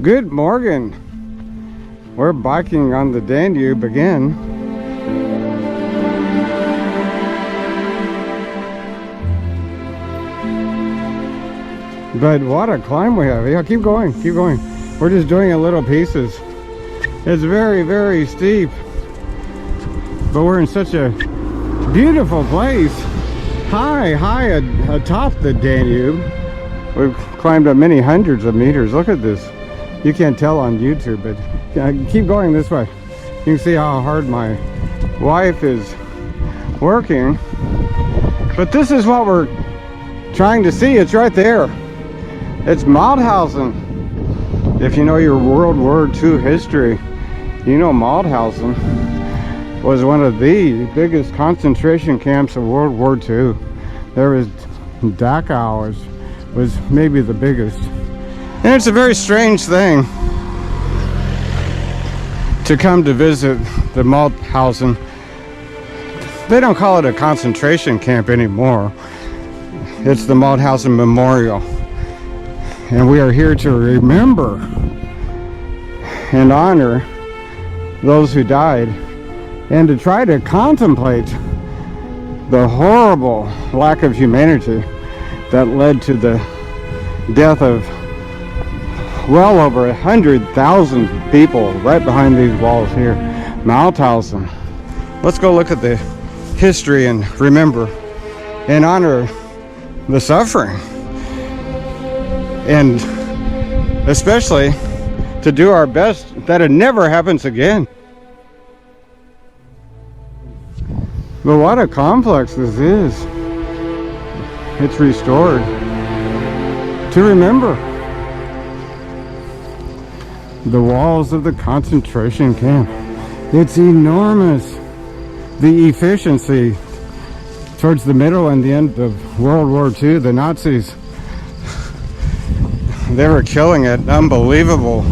Good morning. We're biking on the Danube again. But what a climb we have. Yeah, keep going, keep going. We're just doing it in little pieces. It's very, very steep. But we're in such a beautiful place. High atop the Danube. We've climbed up many hundreds of meters. Look at this. You can't tell on YouTube, but keep going this way. You can see how hard my wife is working. But this is what we're trying to see. It's right there. It's Mauthausen. If you know your World War II history, you know Mauthausen was one of the biggest concentration camps of World War II. There was Dachau was maybe the biggest. And it's a very strange thing to come to visit the Mauthausen. They don't call it a concentration camp anymore. It's the Mauthausen Memorial. And we are here to remember and honor those who died and to try to contemplate the horrible lack of humanity that led to the death of well over 100,000 people right behind these walls here. Mauthausen. Let's go look at the history and remember and honor the suffering. And especially to do our best that it never happens again. But what a complex this is. It's restored to remember the walls of the concentration camp. It's enormous. The efficiency towards the middle and the end of World War II, the Nazis, they were killing it. Unbelievable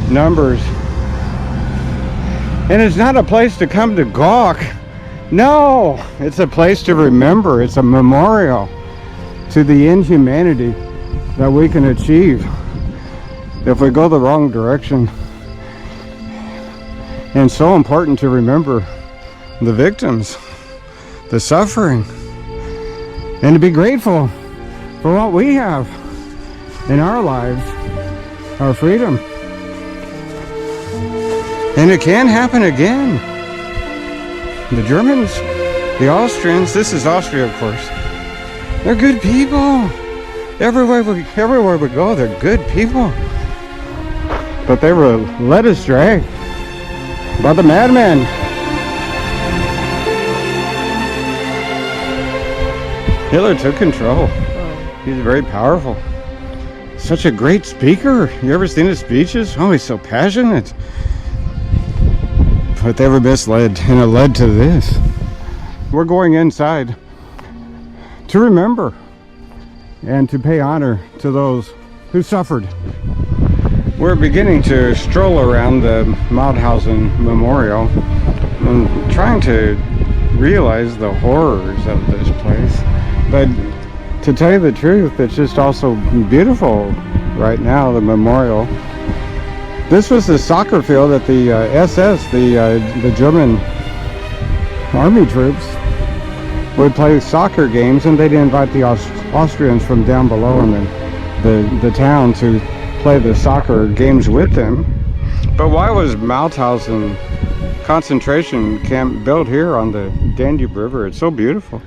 numbers. And it's not a place to come to gawk. No, it's a place to remember. It's a memorial to the inhumanity that we can achieve if we go the wrong direction. And so important to remember the victims, the suffering, and to be grateful for what we have in our lives, our freedom. And it can happen again. The Germans, the Austrians, this is Austria, of course. They're good people. Everywhere we go, they're good people. But they were led astray by the madmen. Hitler took control. He's very powerful. Such a great speaker. You ever seen his speeches? Oh, he's so passionate. But they were misled, and it led to this. We're going inside to remember and to pay honor to those who suffered. We're beginning to stroll around the Mauthausen Memorial and trying to realize the horrors of this place. But to tell you the truth, it's just also beautiful right now, the memorial. This was the soccer field that the SS, the German army troops, would play soccer games, and they'd invite the Austrians from down below in the town to play the soccer games with them. But why was Mauthausen concentration camp built here on the Danube River? It's so beautiful.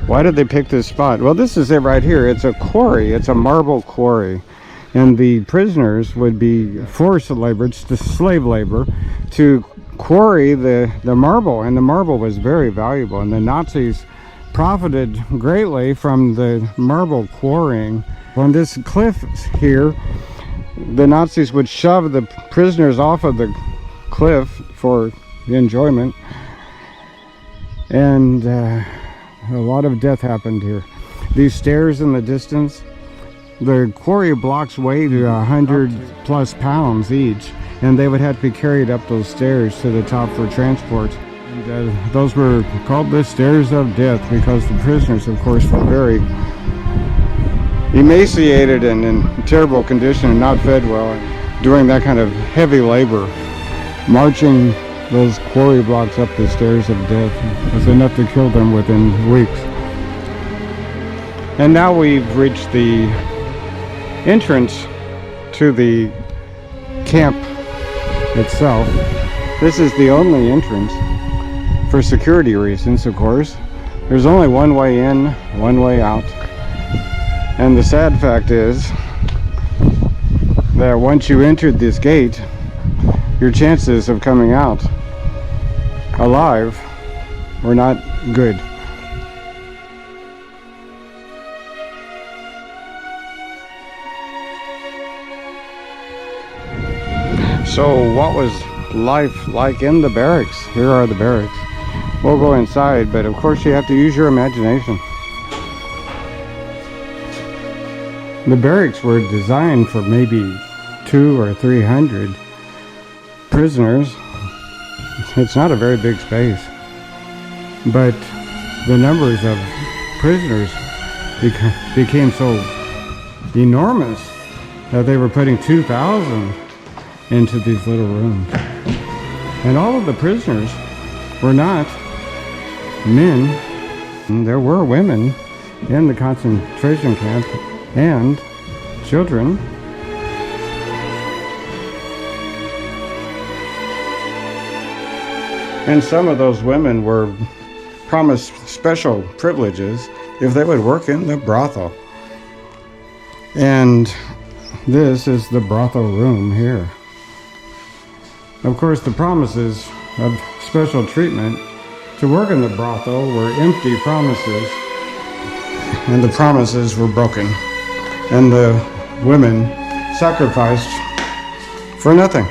Why did they pick this spot? Well, this is it right here. It's a quarry. It's a marble quarry. And the prisoners would be forced labor, it's the slave labor, to quarry the marble. And the marble was very valuable. And the Nazis profited greatly from the marble quarrying. On this cliff here, the Nazis would shove the prisoners off of the cliff for the enjoyment. And a lot of death happened here. These stairs in the distance, the quarry blocks weighed 100+ pounds each, and they would have to be carried up those stairs to the top for transport. And those were called the stairs of death because the prisoners, of course, were very emaciated and in terrible condition and not fed well, and doing that kind of heavy labor, marching those quarry blocks up the stairs of death was enough to kill them within weeks. And now we've reached the entrance to the camp itself. This is the only entrance for security reasons, of course. There's only one way in, one way out. And the sad fact is that once you entered this gate, your chances of coming out alive were not good. So what was life like in the barracks? Here are the barracks. We'll go inside, but of course you have to use your imagination. The barracks were designed for maybe 200 or 300 prisoners. It's not a very big space, but the numbers of prisoners became so enormous that they were putting 2,000 into these little rooms. And all of the prisoners were not men. There were women in the concentration camp and children. And some of those women were promised special privileges if they would work in the brothel. And this is the brothel room here. Of course, the promises of special treatment to work in the brothel were empty promises, and the promises were broken, and the women sacrificed for nothing.